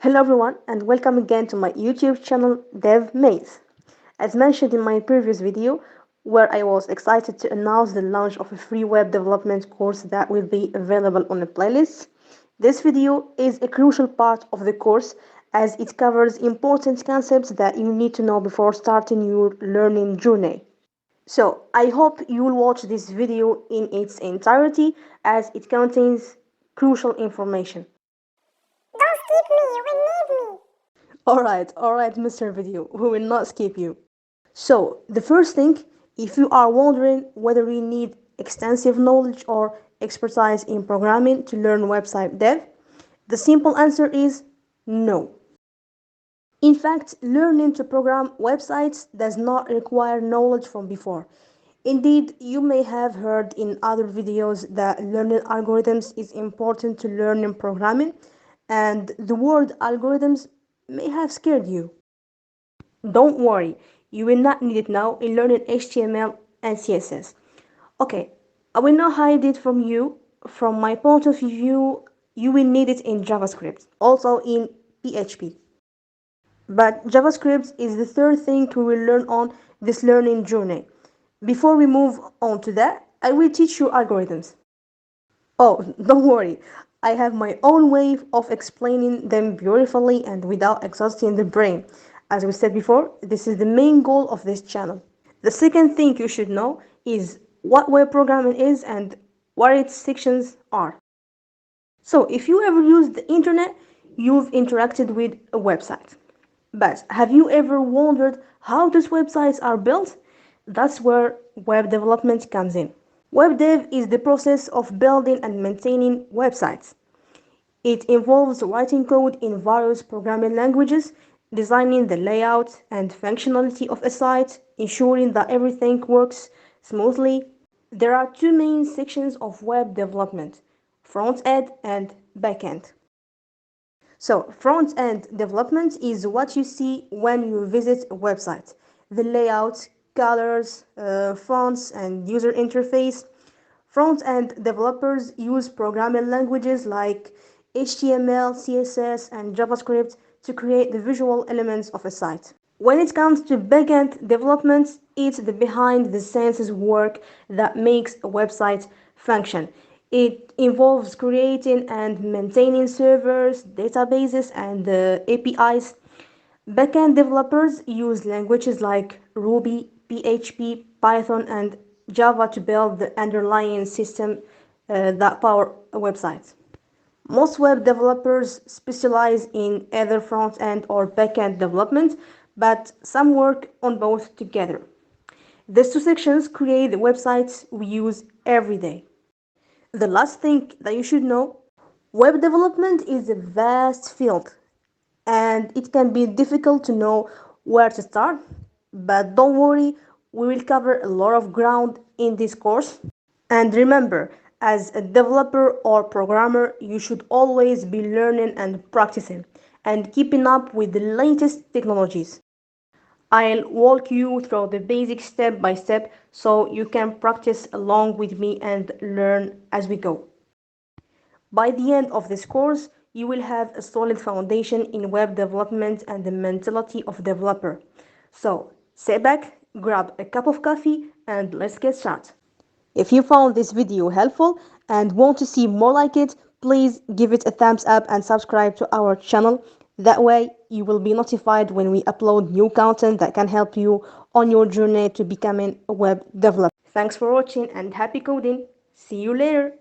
Hello everyone and welcome again to my YouTube channel Dev Maze. As mentioned in my previous video, where I was excited to announce the launch of a free web development course that will be available on the playlist, this video is a crucial part of the course as it covers important concepts that you need to know before starting your learning journey. So I hope you will watch this video in its entirety as it contains crucial information. Don't skip me, you will need me. Alright, Mr. Video, we will not skip you. So, the first thing, if you are wondering whether you need extensive knowledge or expertise in programming to learn website dev, the simple answer is no. In fact, learning to program websites does not require knowledge from before. Indeed, you may have heard in other videos that learning algorithms is important to learning programming, and the word algorithms may have scared you. Don't worry, you will not need it now in learning HTML and CSS. Okay, I will not hide it from you. From my point of view, you will need it in JavaScript, also in PHP. But JavaScript is the third thing we will learn on this learning journey. Before we move on to that, I will teach you algorithms. Oh, don't worry, I have my own way of explaining them beautifully and without exhausting the brain. As we said before, this is the main goal of this channel. The second thing you should know is what web programming is and what its sections are. So, if you ever used the internet, you've interacted with a website. But have you ever wondered how these websites are built? That's where web development comes in. Web dev is the process of building and maintaining websites. It involves writing code in various programming languages, designing the layout and functionality of a site, ensuring that everything works smoothly. There are two main sections of web development, front end and back end. So, front end development is what you see when you visit a website. The layout, colors, fonts, and user interface. Front end developers use programming languages like HTML, CSS, and JavaScript to create the visual elements of a site. When it comes to backend development, it's the behind the scenes work that makes a website function. It involves creating and maintaining servers, databases, and APIs. Backend developers use languages like Ruby, PHP, Python, and Java to build the underlying system that power a website. Most web developers specialize in either front-end or back-end development, but some work on both together. These two sections create the websites we use every day. The last thing that you should know, web development is a vast field and it can be difficult to know where to start, but don't worry, we will cover a lot of ground in this course. And remember, as a developer or programmer, you should always be learning and practicing and keeping up with the latest technologies. I'll walk you through the basics step by step so you can practice along with me and learn as we go. By the end of this course, you will have a solid foundation in web development and the mentality of developer. So, sit back, grab a cup of coffee, and let's get started. If you found this video helpful and want to see more like it, please give it a thumbs up and subscribe to our channel. That way, you will be notified when we upload new content that can help you on your journey to becoming a web developer. Thanks for watching and happy coding. See you later.